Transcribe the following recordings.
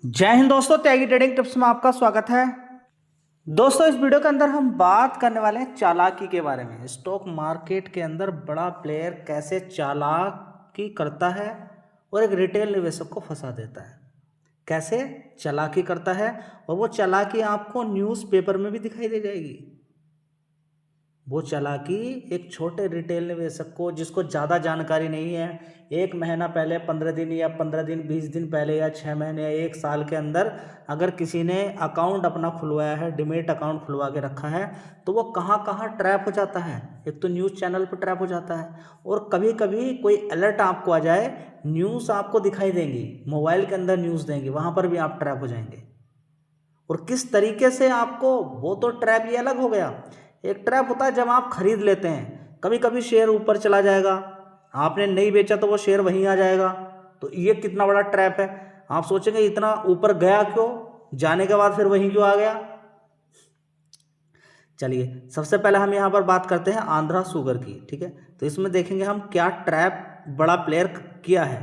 जय हिंद दोस्तों, त्यागी trading tips में आपका स्वागत है। दोस्तों, इस वीडियो के अंदर हम बात करने वाले हैं चालाकी के बारे में। स्टॉक मार्केट के अंदर बड़ा प्लेयर कैसे चालाकी करता है और एक रिटेल निवेशक को फंसा देता है, कैसे चालाकी करता है। और वो चालाकी आपको न्यूज़पेपर में भी दिखाई दे जाएगी। वो चालाकी एक छोटे रिटेल निवेशक को, जिसको ज़्यादा जानकारी नहीं है, 1 महीना पहले, 15 दिन या 15 दिन 20 दिन पहले या 6 महीने या 1 साल के अंदर अगर किसी ने अकाउंट अपना खुलवाया है, डिमेट अकाउंट खुलवा के रखा है, तो वो कहाँ कहाँ ट्रैप हो जाता है। एक तो न्यूज़ चैनल पर ट्रैप हो जाता है, और कभी कभी कोई अलर्ट आपको आ जाए, न्यूज़ आपको दिखाई देंगी, मोबाइल के अंदर न्यूज़ देंगी, वहाँ पर भी आप ट्रैप हो जाएंगे। और किस तरीके से आपको, वो तो ट्रैप ये अलग हो गया। एक ट्रैप होता है जब आप खरीद लेते हैं, कभी कभी शेयर ऊपर चला जाएगा, आपने नहीं बेचा तो वो शेयर वहीं आ जाएगा, तो ये कितना बड़ा ट्रैप है। आप सोचेंगे इतना ऊपर गया क्यों, जाने के बाद फिर वहीं क्यों आ गया। चलिए, सबसे पहले हम यहाँ पर बात करते हैं आंध्रा शुगर की, ठीक है। तो इसमें देखेंगे हम क्या ट्रैप बड़ा प्लेयर किया है।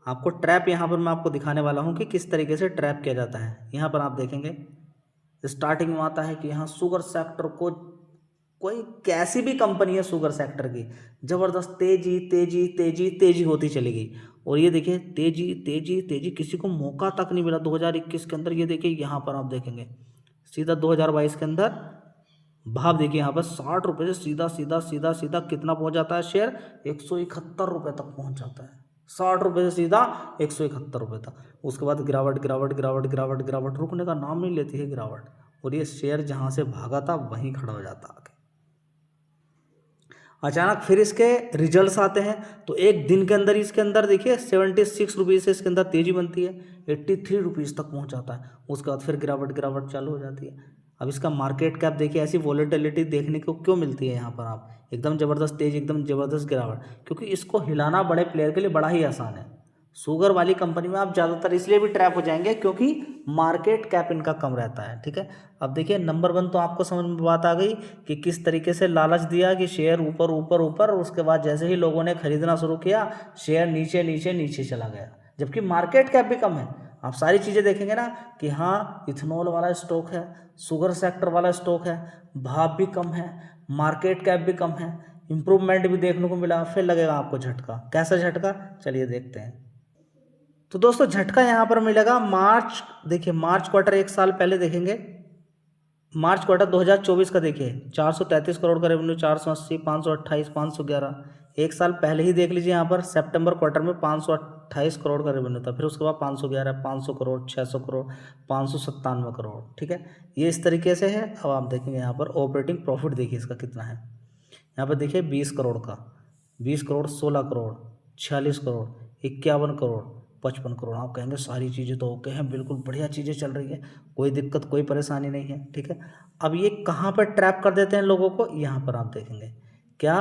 आपको ट्रैप यहाँ पर मैं आपको दिखाने वाला हूँ कि किस तरीके से ट्रैप किया जाता है। यहाँ पर आप देखेंगे स्टार्टिंग में आता है कि यहाँ शुगर सेक्टर को, कोई कैसी भी कंपनी है शुगर सेक्टर की, ज़बरदस्त तेजी तेजी तेजी तेजी होती चली गई। और ये देखिए तेजी तेजी तेजी, किसी को मौका तक नहीं मिला 2021 के अंदर। ये देखिए यहाँ पर आप देखेंगे सीधा 2022 के अंदर भाव देखिए, यहाँ पर 60 रुपये से सीधा सीधा सीधा सीधा कितना पहुँच जाता है शेयर, 171 रुपये तक पहुँच जाता है। 60 रुपये से सीधा 171 रुपये तक। उसके बाद गिरावट गिरावट गिरावट गिरावट गिरावट, रुकने का नाम नहीं लेती है गिरावट। और ये शेयर जहाँ से भागा था वहीं खड़ा हो जाता आगे। अचानक फिर इसके रिजल्ट्स आते हैं, तो एक दिन के अंदर इसके अंदर देखिए 76 रुपीज़ से इसके अंदर तेजी बनती है, 83 रुपीज़ तक पहुंच जाता है। उसके बाद फिर गिरावट गिरावट चालू हो जाती है। अब इसका मार्केट कैप देखिए, ऐसी वॉलेटिलिटी देखने को क्यों मिलती है यहाँ पर, आप एकदम ज़बरदस्त तेज, एकदम ज़बरदस्त गिरावट, क्योंकि इसको हिलाना बड़े प्लेयर के लिए बड़ा ही आसान है। शुगर वाली कंपनी में आप ज़्यादातर इसलिए भी ट्रैप हो जाएंगे क्योंकि मार्केट कैप इनका कम रहता है, ठीक है। अब देखिए नंबर 1 तो आपको समझ में बात आ गई कि किस तरीके से लालच दिया कि शेयर ऊपर ऊपर ऊपर, उसके बाद जैसे ही लोगों ने खरीदना शुरू किया, शेयर नीचे नीचे नीचे चला गया, जबकि मार्केट कैप भी कम है। आप सारी चीज़ें देखेंगे ना कि हाँ, इथेनॉल वाला स्टॉक है, शुगर सेक्टर वाला स्टॉक है, भाव भी कम है, मार्केट कैप भी कम है, इंप्रूवमेंट भी देखने को मिला। फिर लगेगा आपको झटका। कैसा झटका, चलिए देखते हैं। तो दोस्तों, झटका यहाँ पर मिलेगा मार्च, देखिए मार्च क्वार्टर 1 साल पहले देखेंगे, मार्च क्वार्टर 2024 का देखिए 433 करोड़ का रेवेन्यू, 480, 528, 511। 1 साल पहले ही देख लीजिए, यहाँ पर सितंबर क्वार्टर में 528 करोड़ का रेवेन्यू था, फिर उसके बाद 511, 500 करोड़, 600 करोड़, 597 करोड़, ठीक है। ये इस तरीके से है। अब आप देखेंगे यहाँ पर ऑपरेटिंग प्रॉफिट देखिए इसका कितना है। यहाँ पर देखिए 20 करोड़ का, 20 करोड़, 16 करोड़, 46 करोड़, 51 करोड़, 55 करोड़। आप कहेंगे सारी चीज़ें तो ओके हैं, बिल्कुल बढ़िया चीज़ें चल रही है, कोई दिक्कत कोई परेशानी नहीं है, ठीक है। अब ये कहाँ पर ट्रैप कर देते हैं लोगों को, यहाँ पर आप देखेंगे क्या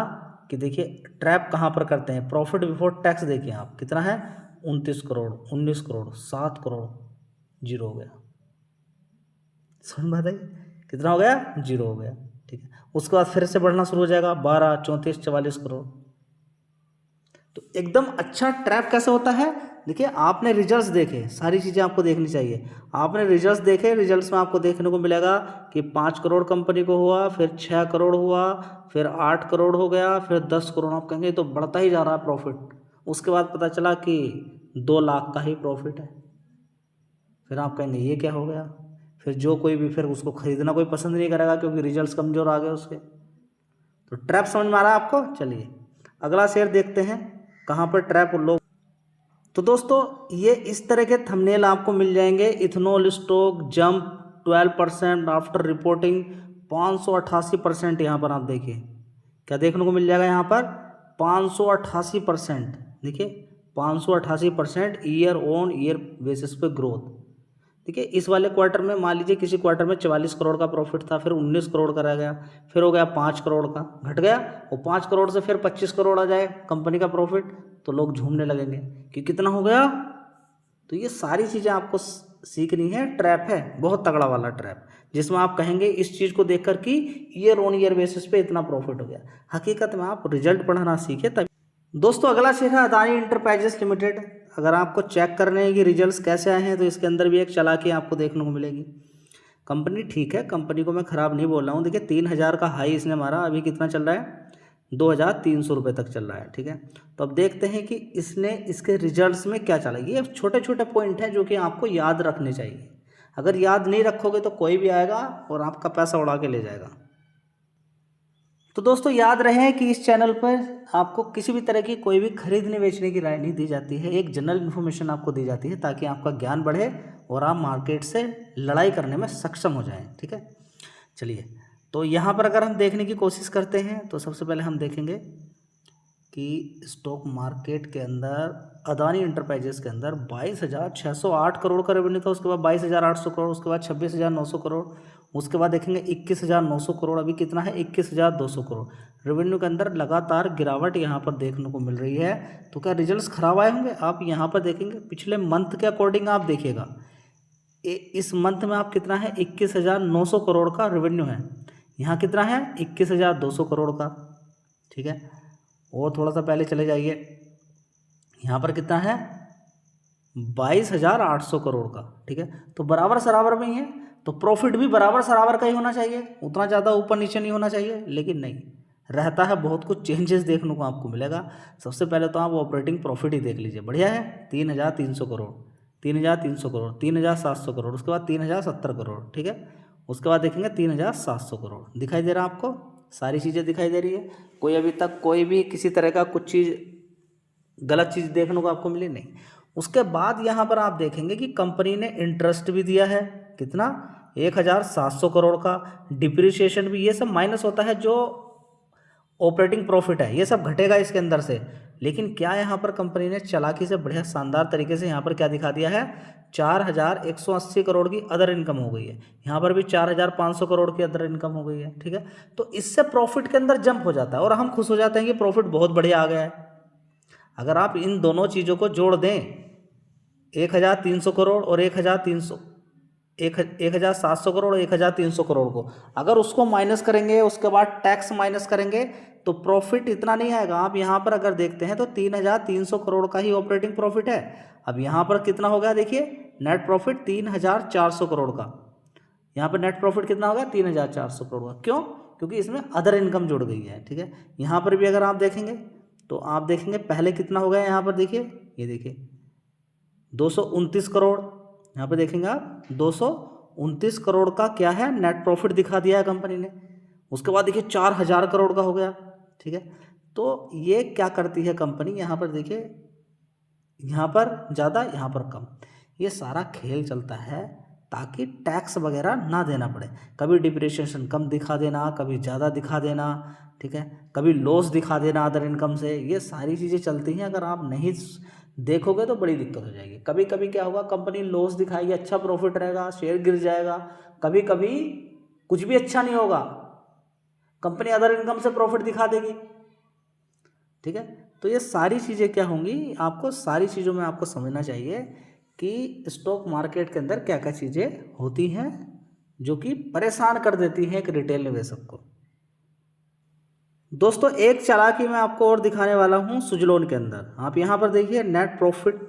कि देखिए ट्रैप कहाँ पर करते हैं। प्रॉफिट बिफोर टैक्स देखिए आप कितना है, 29 करोड़, 19 करोड़, 7 करोड़, जीरो हो गया। समझ बात आई, कितना हो गया, जीरो हो गया, ठीक है। उसके बाद फिर से बढ़ना शुरू हो जाएगा, 12, 34, 44 करोड़। तो एकदम अच्छा ट्रैप कैसे होता है, देखिए आपने रिजल्ट्स देखे, सारी चीज़ें आपको देखनी चाहिए। आपने रिजल्ट्स देखे, रिजल्ट्स में आपको देखने को मिलेगा कि 5 करोड़ कंपनी को हुआ, फिर 6 करोड़ हुआ, फिर 8 करोड़ हो गया, फिर 10 करोड़। आप कहेंगे तो बढ़ता ही जा रहा है प्रॉफिट। उसके बाद पता चला कि 2 लाख का ही प्रॉफिट है। फिर आप कहेंगे ये क्या हो गया। फिर जो कोई भी, फिर उसको खरीदना कोई पसंद नहीं करेगा क्योंकि रिजल्ट्स कमज़ोर आ गए उसके। तो ट्रैप समझ में आ रहा है आपको। चलिए अगला शेयर देखते हैं कहाँ पर ट्रैप लोग। तो दोस्तों, ये इस तरह के थंबनेल आपको मिल जाएंगे। Ethanol stock jump 12% after reporting, 588%। यहाँ पर आप देखिए क्या देखने को मिल जाएगा, यहाँ पर 588%। देखिए 588% ईयर ऑन ईयर बेसिस पे ग्रोथ। देखिए इस वाले क्वार्टर में मान लीजिए किसी क्वार्टर में 44 करोड़ का प्रॉफिट था, फिर 19 करोड़ का रह गया, फिर हो गया 5 करोड़ का, घट गया। और 5 करोड़ से फिर 25 करोड़ आ जाए कंपनी का प्रॉफिट, तो लोग झूमने लगेंगे कि कितना हो गया। तो ये सारी चीज़ें आपको सीखनी है। ट्रैप है बहुत तगड़ा वाला ट्रैप, जिसमें आप कहेंगे इस चीज़ को देखकर कि ईयर ऑन ईयर बेसिस पे इतना प्रॉफिट हो गया। हकीकत में आप रिजल्ट पढ़ना सीखे तभी। दोस्तों, अगला शेयर है अदानी इंटरप्राइजेस लिमिटेड। अगर आपको चेक करने हैं कि रिजल्ट्स कैसे आए हैं तो इसके अंदर भी एक चालाकी आपको देखने को मिलेगी। कंपनी ठीक है, कंपनी को मैं ख़राब नहीं बोल रहा हूँ। देखिए 3000 का हाई इसने मारा, अभी कितना चल रहा है 2300 रुपये तक चल रहा है, ठीक है। तो अब देखते हैं कि इसने इसके रिजल्ट्स में क्या चला। ये छोटे छोटे पॉइंट हैं जो कि आपको याद रखने चाहिए। अगर याद नहीं रखोगे तो कोई भी आएगा और आपका पैसा उड़ा के ले जाएगा। तो दोस्तों याद रहे कि इस चैनल पर आपको किसी भी तरह की कोई भी खरीदने बेचने की राय नहीं दी जाती है, एक जनरल इन्फॉर्मेशन आपको दी जाती है ताकि आपका ज्ञान बढ़े और आप मार्केट से लड़ाई करने में सक्षम हो जाएं, ठीक है। चलिए, तो यहाँ पर अगर हम देखने की कोशिश करते हैं तो सबसे पहले हम देखेंगे कि स्टॉक मार्केट के अंदर अदानी इंटरप्राइजेस के अंदर 22,608 करोड़ का रेवेन्यू था, उसके बाद 22,800 करोड़, उसके बाद 26,900 करोड़, उसके बाद देखेंगे 21,900 करोड़, अभी कितना है 21,200 करोड़। रेवेन्यू के अंदर लगातार गिरावट यहाँ पर देखने को मिल रही है। तो क्या रिजल्ट्स खराब आए होंगे? आप यहाँ पर देखेंगे पिछले मंथ के अकॉर्डिंग आप देखिएगा, इस मंथ में आप कितना है 21,900 करोड़ का रेवेन्यू है, यहाँ कितना है 21,200 करोड़ का, ठीक है। और थोड़ा सा पहले चले जाइए, यहाँ पर कितना है 22,800 करोड़ का, ठीक है। तो बराबर सराबर में ही है, तो प्रॉफिट भी बराबर सराबर का ही होना चाहिए, उतना ज़्यादा ऊपर नीचे नहीं होना चाहिए, लेकिन नहीं रहता है, बहुत कुछ चेंजेस देखने को आपको मिलेगा। सबसे पहले तो आप ऑपरेटिंग प्रॉफिट ही देख लीजिए, बढ़िया है 3,300 करोड़, 3,300 करोड़, 3,700 करोड़, उसके बाद 3,070 करोड़, ठीक है। उसके बाद देखेंगे 3,700 करोड़, दिखाई दे रहा है आपको, सारी चीज़ें दिखाई दे रही है। कोई अभी तक कोई भी किसी तरह का कुछ चीज़ गलत चीज़ देखने को आपको मिली नहीं। उसके बाद यहाँ पर आप देखेंगे कि कंपनी ने इंटरेस्ट भी दिया है, कितना 1,700 करोड़ का, डिप्रिसिएशन भी, ये सब माइनस होता है जो ऑपरेटिंग प्रॉफिट है, ये सब घटेगा इसके अंदर से। लेकिन क्या यहाँ पर कंपनी ने चालाकी से बढ़िया शानदार तरीके से यहाँ पर क्या दिखा दिया है, 4,180 करोड़ की अदर इनकम हो गई है, यहाँ पर भी 4,500 करोड़ की अदर इनकम हो गई है, ठीक है। तो इससे प्रॉफिट के अंदर जंप हो जाता है और हम खुश हो जाते हैं कि प्रॉफिट बहुत बढ़िया आ गया है। अगर आप इन दोनों चीज़ों को जोड़ दें, 1,300 करोड़ और 1,700 करोड़, 1,300 करोड़ को अगर उसको माइनस करेंगे, उसके बाद टैक्स माइनस करेंगे, तो प्रॉफिट इतना नहीं आएगा। आप यहाँ पर अगर देखते हैं तो 3,300 करोड़ का ही ऑपरेटिंग प्रॉफिट है। अब यहाँ पर कितना हो गया देखिए, नेट प्रॉफिट 3,400 करोड़ का, यहाँ पर नेट प्रॉफिट कितना हो गया 3,400 करोड़ का। क्यों? क्योंकि इसमें अदर इनकम जुड़ गई है, ठीक है। यहाँ पर भी अगर आप देखेंगे तो आप देखेंगे पहले कितना हो गया, यहाँ पर देखिए, ये देखिए 229 करोड़, यहाँ पे देखेंगे आप 229 करोड़ का क्या है नेट प्रॉफिट दिखा दिया है कंपनी ने। उसके बाद देखिए 4,000 करोड़ का हो गया, ठीक है। तो ये क्या करती है कंपनी, यहाँ पर देखिए, यहाँ पर ज़्यादा यहाँ पर कम, ये सारा खेल चलता है ताकि टैक्स वगैरह ना देना पड़े। कभी डिप्रिसिएशन कम दिखा देना, कभी ज़्यादा दिखा देना, ठीक है, कभी लॉस दिखा देना अदर इनकम से, ये सारी चीज़ें चलती हैं। अगर आप नहीं देखोगे तो बड़ी दिक्कत हो जाएगी। कभी कभी क्या होगा, कंपनी लॉस दिखाएगी, अच्छा प्रॉफिट रहेगा, शेयर गिर जाएगा, कभी कभी कुछ भी अच्छा नहीं होगा, कंपनी अदर इनकम से प्रॉफिट दिखा देगी, ठीक है। तो ये सारी चीज़ें क्या होंगी, आपको सारी चीज़ों में आपको समझना चाहिए कि स्टॉक मार्केट के अंदर क्या क्या चीज़ें होती हैं जो कि परेशान कर देती हैं एक रिटेल निवेशक को। दोस्तों एक चालाकी मैं आपको और दिखाने वाला हूँ सुजलोन के अंदर। आप यहाँ पर देखिए नेट प्रॉफिट,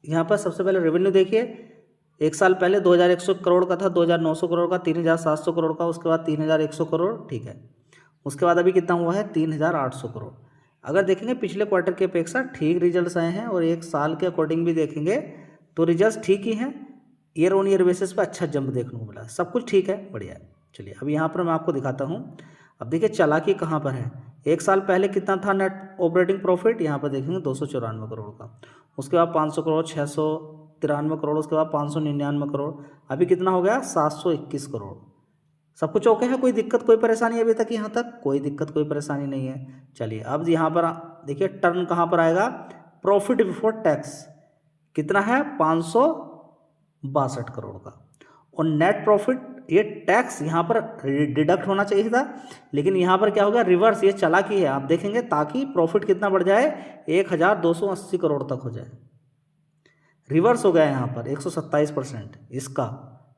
यहाँ पर सबसे पहले रेवेन्यू देखिए, एक साल पहले 2,100 करोड़ का था, 2,900 करोड़ का, 3,700 करोड़ का, उसके बाद 3,100 करोड़, ठीक है। उसके बाद अभी कितना हुआ है 3,800 करोड़। अगर देखेंगे पिछले क्वार्टर की अपेक्षा ठीक रिजल्ट्स आए हैं और एक साल के अकॉर्डिंग भी देखेंगे तो रिजल्ट्स ठीक ही हैं, ईयर ऑन ईयर बेसिस पर अच्छा जंप देखने को मिला, सब कुछ ठीक है, बढ़िया है। चलिए अब यहाँ पर मैं आपको दिखाता हूँ। अब देखिए चालाकी कहाँ पर है, एक साल पहले कितना था नेट ऑपरेटिंग प्रॉफिट, यहाँ पर देखेंगे 294 करोड़ का, उसके बाद 500 करोड़, 693 करोड़, उसके बाद 599 करोड़, अभी कितना हो गया 721 करोड़। सब कुछ ओके है, कोई दिक्कत कोई परेशानी अभी तक, यहाँ तक कोई दिक्कत कोई परेशानी नहीं है। चलिए अब यहाँ पर देखिए टर्न कहाँ पर आएगा, प्रॉफिट बिफोर टैक्स कितना है 562 करोड़ का, और नेट प्रॉफिट, ये टैक्स यहाँ पर डिडक्ट होना चाहिए था, लेकिन यहाँ पर क्या हो गया रिवर्स, ये चालाकी है। आप देखेंगे ताकि प्रॉफिट कितना बढ़ जाए 1,280 करोड़ तक हो जाए, रिवर्स हो गया यहाँ पर 127% इसका,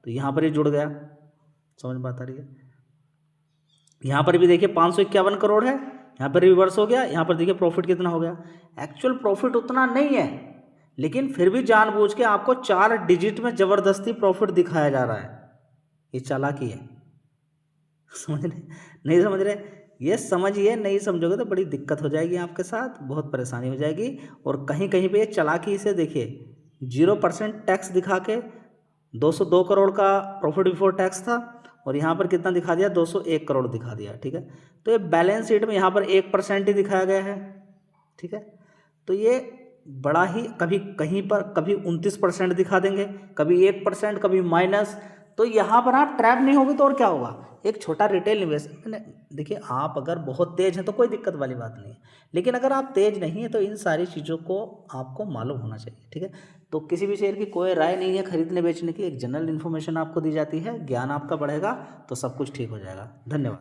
तो यहाँ पर ये जुड़ गया, समझ बात आ रही है। यहाँ पर भी देखिए 551 करोड़ है, यहाँ पर रिवर्स हो गया, यहाँ पर देखिए प्रॉफिट कितना हो गया, एक्चुअल प्रॉफिट उतना नहीं है लेकिन फिर भी जानबूझ के आपको 4 डिजिट में ज़बरदस्ती प्रॉफिट दिखाया जा रहा है। ये चालाकी है। समझ रहे? नहीं समझ रहे? ये समझिए, नहीं समझोगे तो बड़ी दिक्कत हो जाएगी आपके साथ, बहुत परेशानी हो जाएगी। और कहीं कहीं पे ये चालाकी से देखिए 0% टैक्स दिखा के 202 करोड़ का प्रॉफिट बिफोर टैक्स था और यहाँ पर कितना दिखा दिया, 201 करोड़ दिखा दिया। ठीक है, तो ये बैलेंस शीट में यहाँ पर 1% ही दिखाया गया है। ठीक है, तो ये बड़ा ही कभी कहीं पर कभी 29% दिखा देंगे, कभी 1%, कभी माइनस। तो यहाँ पर आप ट्रैप नहीं होगे तो और क्या होगा। एक छोटा रिटेल निवेश, देखिए आप अगर बहुत तेज हैं तो कोई दिक्कत वाली बात नहीं है, लेकिन अगर आप तेज नहीं है तो इन सारी चीज़ों को आपको मालूम होना चाहिए। ठीक है, तो किसी भी शेयर की कोई राय नहीं है खरीदने बेचने की, एक जनरल इन्फॉर्मेशन आपको दी जाती है। ज्ञान आपका बढ़ेगा तो सब कुछ ठीक हो जाएगा। धन्यवाद।